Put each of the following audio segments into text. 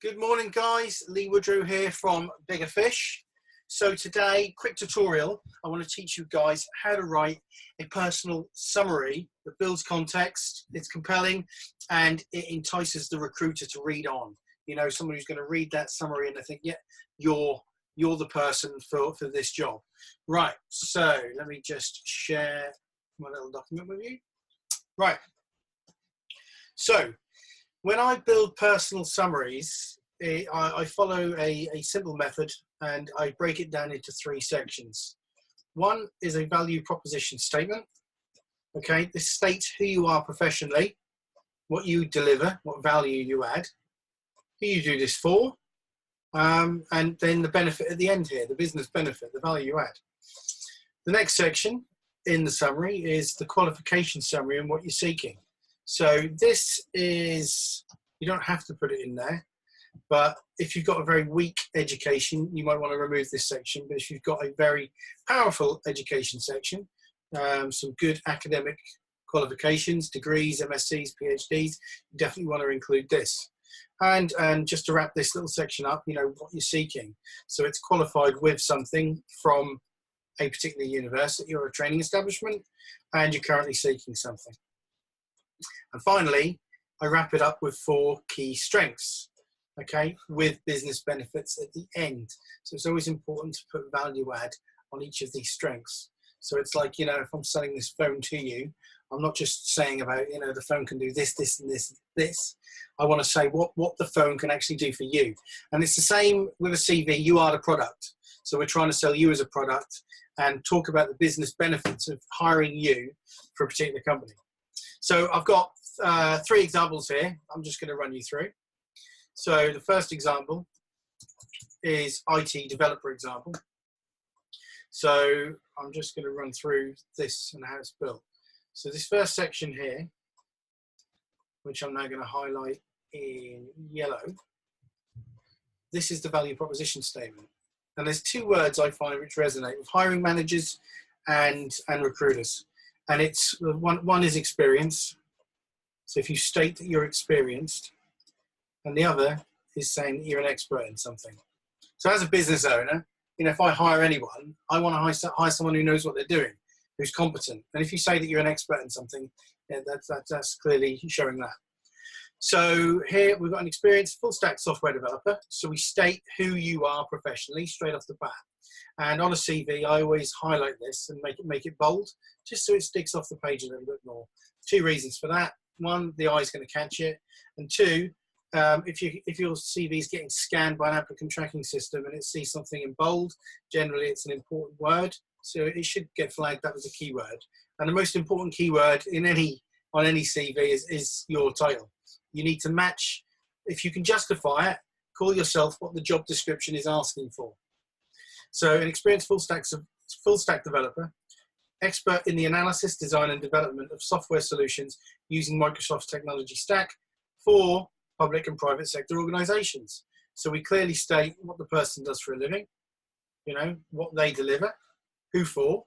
Good morning, guys. Lee Woodrow here from Bigger Fish. So today, quick tutorial. I want to teach you guys how to write a personal summary that builds context, it's compelling, and it entices the recruiter to read on. You know, someone who's going to read that summary and they think, yeah, you're the person for this job. Right, so let me just share my little document with you. Right, so when I build personal summaries, I follow a simple method and I break it down into three sections. One is a value proposition statement. Okay, this states who you are professionally, what you deliver, what value you add, who you do this for, and then the benefit at the end here, the business benefit, the value you add. The next section in the summary is the qualification summary and what you're seeking. So this is, you don't have to put it in there, but if you've got a very weak education, you might want to remove this section. But if you've got a very powerful education section, some good academic qualifications, degrees, MScs, PhDs, you definitely want to include this. And just to wrap this little section up, you know, what you're seeking. So it's qualified with something from a particular university or a training establishment, and you're currently seeking something. And finally, I wrap it up with 4 key strengths, okay, with business benefits at the end. So it's always important to put value add on each of these strengths. So it's like, you know, if I'm selling this phone to you, I'm not just saying about, you know, the phone can do this, this, and this, this. I want to say what the phone can actually do for you. And it's the same with a CV. You are the product. So we're trying to sell you as a product and talk about the business benefits of hiring you for a particular company. So I've got 3 examples here. I'm just going to run you through. So the first example is IT developer example. So I'm just going to run through this and how it's built. So this first section here, which I'm now going to highlight in yellow, this is the value proposition statement. And there's 2 words I find which resonate with hiring managers and recruiters. And it's one is experience. So if you state that you're experienced, and the other is saying that you're an expert in something. So as a business owner, you know, if I hire anyone, I want to hire someone who knows what they're doing, who's competent. And if you say that you're an expert in something, yeah, that's clearly showing that. So here we've got an experienced full stack software developer. So we state who you are professionally straight off the bat. And on a CV, I always highlight this and make it bold, just so it sticks off the page a little bit more. 2 reasons for that. 1, the eye's going to catch it. And 2, if your CV is getting scanned by an applicant tracking system and it sees something in bold, generally it's an important word. So it should get flagged up as a keyword. And the most important keyword on any CV is your title. You need to match, if you can justify it, call yourself what the job description is asking for. So an experienced full stack developer, expert in the analysis, design and development of software solutions using Microsoft's technology stack for public and private sector organizations. So we clearly state what the person does for a living, you know, what they deliver, who for,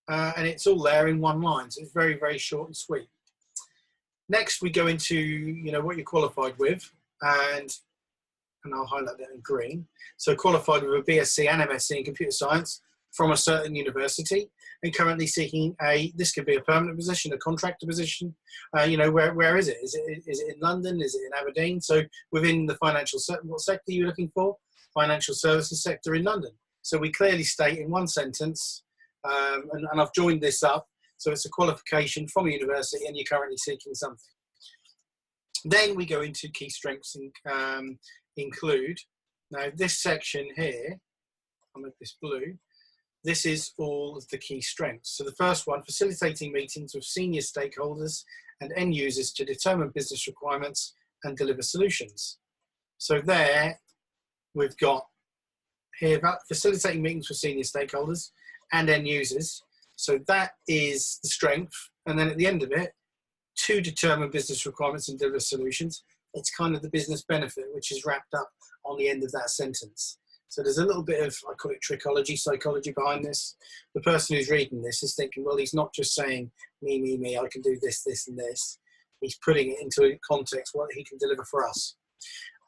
and it's all there in 1 line. So it's very, very short and sweet. Next, we go into, you know, what you're qualified with, and I'll highlight that in green. So qualified with a BSc and MSc in computer science from a certain university, and currently seeking this could be a permanent position, a contractor position. You know, where is it? Is it in London? Is it in Aberdeen? So within the financial sector, what sector are you looking for? Financial services sector in London. So we clearly state in 1 sentence, and I've joined this up. So it's a qualification from a university and you're currently seeking something. Then we go into key strengths and include. Now this section here, I'll make this blue. This is all of the key strengths. So the first one, facilitating meetings with senior stakeholders and end users to determine business requirements and deliver solutions. So there we've got here about facilitating meetings with senior stakeholders and end users. So that is the strength. And then at the end of it, to determine business requirements and deliver solutions, it's kind of the business benefit, which is wrapped up on the end of that sentence. So there's a little bit of, I call it trichology, psychology behind this. The person who's reading this is thinking, well, he's not just saying, me, I can do this, this, and this. He's putting it into context, what he can deliver for us.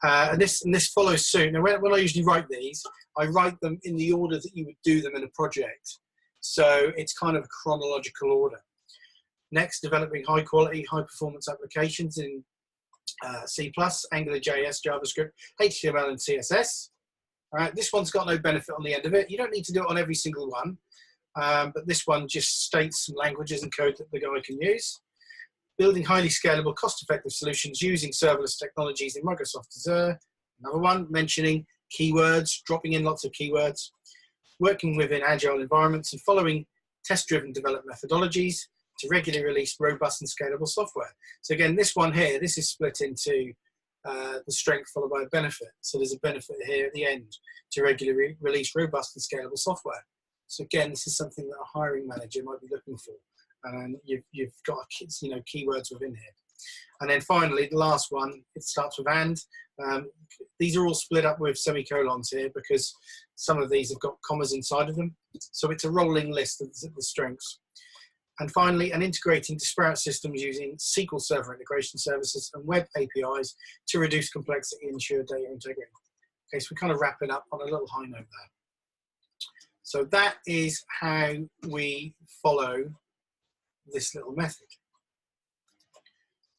And this follows suit. Now, when I usually write these, I write them in the order that you would do them in a project. So it's kind of a chronological order. Next, developing high quality, high performance applications in C++, AngularJS, JavaScript, HTML and CSS. All right, this one's got no benefit on the end of it. You don't need to do it on every single one, but this one just states some languages and code that the guy can use. Building highly scalable, cost-effective solutions using serverless technologies in Microsoft Azure. Another one, mentioning keywords, dropping in lots of keywords. Working within agile environments and following test-driven development methodologies to regularly release robust and scalable software. So again, this one here, this is split into the strength followed by a benefit. So there's a benefit here at the end to regularly release robust and scalable software. So again, this is something that a hiring manager might be looking for. And you've got keywords within here. And then finally, the last one, it starts with and. These are all split up with semicolons here because some of these have got commas inside of them. So it's a rolling list of the strengths. And finally, and integrating disparate systems using SQL Server integration services and web APIs to reduce complexity and ensure data integrity. Okay, so we're kind of wrapping up on a little high note there. So that is how we follow this little method.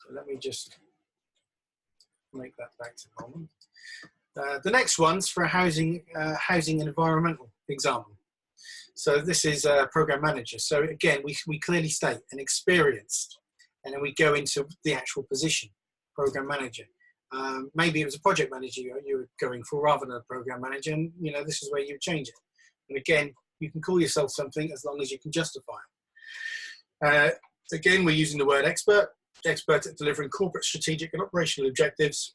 So let me just make that back to normal. The next one's for a housing and environmental example. So this is a program manager. So again, we clearly state an experienced, and then we go into the actual position, program manager. Maybe it was a project manager you were going for rather than a program manager, and this is where you change it. And again, you can call yourself something as long as you can justify it. Again, we're using the word expert at delivering corporate strategic and operational objectives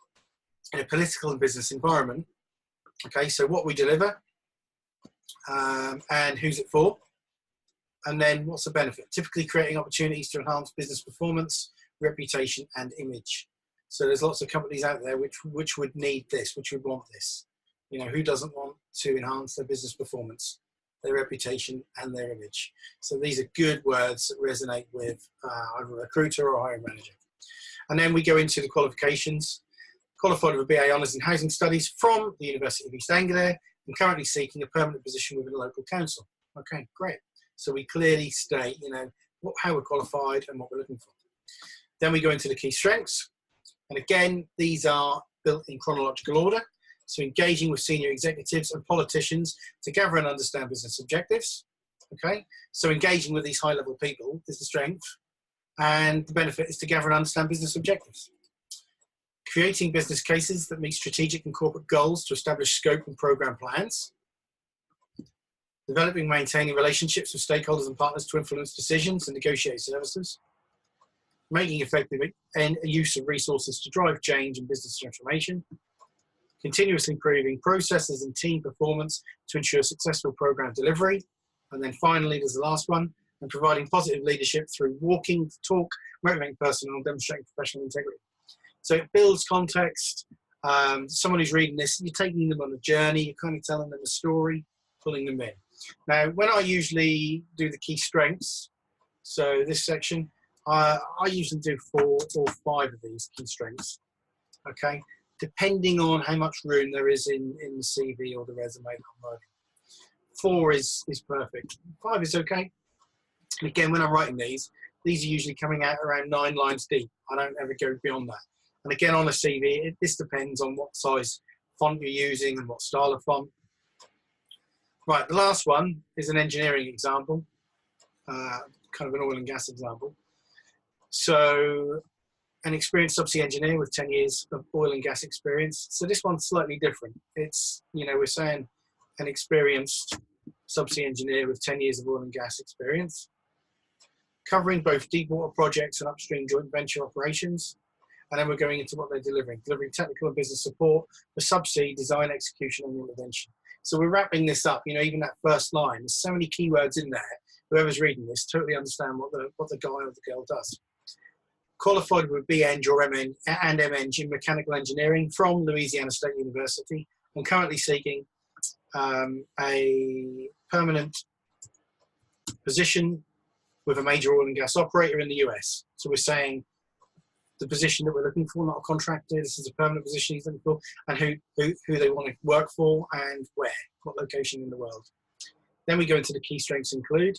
in a political and business environment. Okay, so what we deliver, and who's it for, and then what's the benefit? Typically creating opportunities to enhance business performance, reputation, and image. So there's lots of companies out there which would need this, which would want this. Who doesn't want to enhance their business performance, their reputation, and their image? So these are good words that resonate with either a recruiter or a hiring manager. And then we go into the qualifications. Qualified with a BA Honours in Housing Studies from the University of East Anglia and currently seeking a permanent position within a local council. Okay, great. So we clearly state, how we're qualified and what we're looking for. Then we go into the key strengths. And again, these are built in chronological order. So engaging with senior executives and politicians to gather and understand business objectives. Okay, so engaging with these high-level people is the strength, and the benefit is to gather and understand business objectives. Creating business cases that meet strategic and corporate goals to establish scope and program plans. Developing and maintaining relationships with stakeholders and partners to influence decisions and negotiate services. Making effective use of resources to drive change and business transformation. Continuously improving processes and team performance to ensure successful program delivery. And then finally, there's the last one, and providing positive leadership through walking the talk, motivating personnel, and demonstrating professional integrity. So it builds context. Someone who's reading this, you're taking them on a journey, you're kind of telling them a story, pulling them in. Now, when I usually do the key strengths, so this section, I usually do 4 or 5 of these key strengths, okay? Depending on how much room there is in the CV or the resume that I'm writing. 4 is perfect. 5 is okay. And again, when I'm writing these are usually coming out around 9 lines deep. I don't ever go beyond that. And again, on a CV, this depends on what size font you're using and what style of font. Right, the last one is an engineering example, kind of an oil and gas example. So an experienced subsea engineer with 10 years of oil and gas experience. So this one's slightly different. It's, we're saying an experienced subsea engineer with 10 years of oil and gas experience, covering both deep water projects and upstream joint venture operations. And then we're going into what they're delivering technical and business support for subsea design, execution, and intervention. So we're wrapping this up, even that first line, there's so many keywords in there. Whoever's reading this totally understand what the guy or the girl does. Qualified with BEng or MEng and MEng in mechanical engineering from Louisiana State University. I'm currently seeking a permanent position with a major oil and gas operator in the US. So we're saying the position that we're looking for, not a contractor. This is a permanent position he's looking for, and who they want to work for and where, what location in the world. Then we go into the key strengths include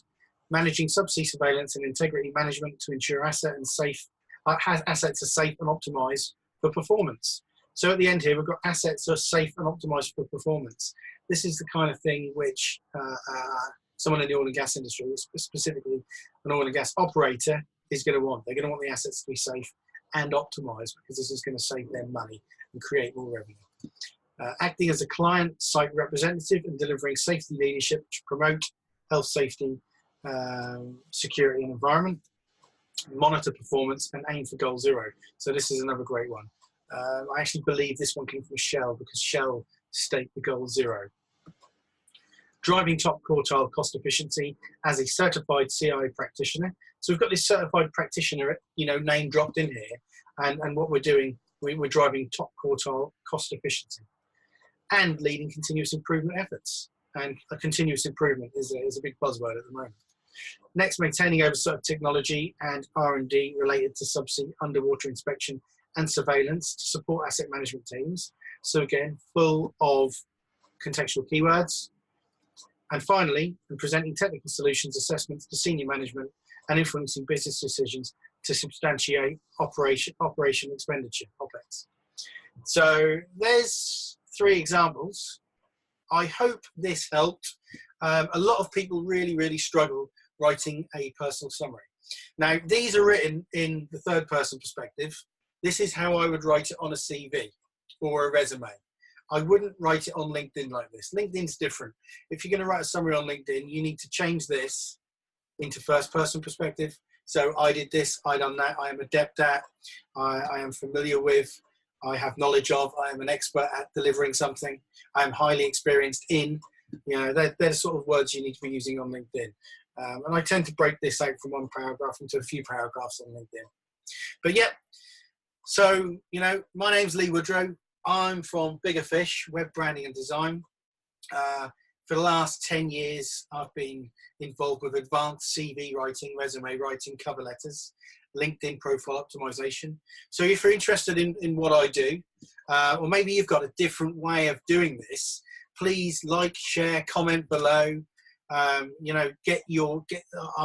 managing subsea surveillance and integrity management to ensure assets are safe and optimized for performance. So at the end here, we've got assets are safe and optimized for performance. This is the kind of thing which someone in the oil and gas industry, specifically an oil and gas operator, is going to want. They're going to want the assets to be safe and optimized because this is going to save them money and create more revenue. Acting as a client site representative and delivering safety leadership to promote health, safety, security and environment, monitor performance and aim for goal zero. So this is another great one. I actually believe this one came from Shell because Shell state the goal zero. Driving top quartile cost efficiency as a certified CI practitioner. So we've got this certified practitioner, name dropped in here, and what we're doing, we're driving top quartile cost efficiency and leading continuous improvement efforts. And a continuous improvement is a big buzzword at the moment. Next, maintaining oversight of technology and R&D related to subsea underwater inspection and surveillance to support asset management teams. So again, full of contextual keywords. And finally, presenting technical solutions assessments to senior management and influencing business decisions to substantiate operation expenditure, OPEX. So there's 3 examples. I hope this helped. A lot of people really struggle writing a personal summary. Now, these are written in the third person perspective. This is how I would write it on a CV or a resume. I wouldn't write it on LinkedIn like this. LinkedIn's different. If you're going to write a summary on LinkedIn, you need to change this into first person perspective. So I did this, I done that, I am adept at, I am familiar with, I have knowledge of, I am an expert at delivering something, I am highly experienced in, they're the sort of words you need to be using on LinkedIn. And I tend to break this out from one paragraph into a few paragraphs on LinkedIn. But yeah, so, my name's Lee Woodrow. I'm from Bigger Fish, Web Branding and Design. For the last 10 years, I've been involved with advanced CV writing, resume writing, cover letters, LinkedIn profile optimization. So if you're interested in what I do, or maybe you've got a different way of doing this, please like, share, comment below. I'm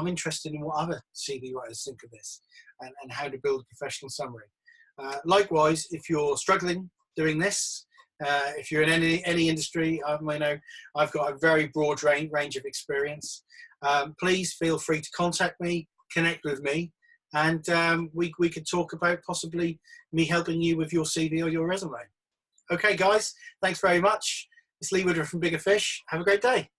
interested in what other CV writers think of this and how to build a professional summary. Likewise, if you're struggling doing this, if you're in any industry, I've got a very broad range of experience. Please feel free to contact me, connect with me, and we could talk about possibly me helping you with your CV or your resume. Okay, guys, thanks very much. It's Lee Woodrow from Bigger Fish. Have a great day.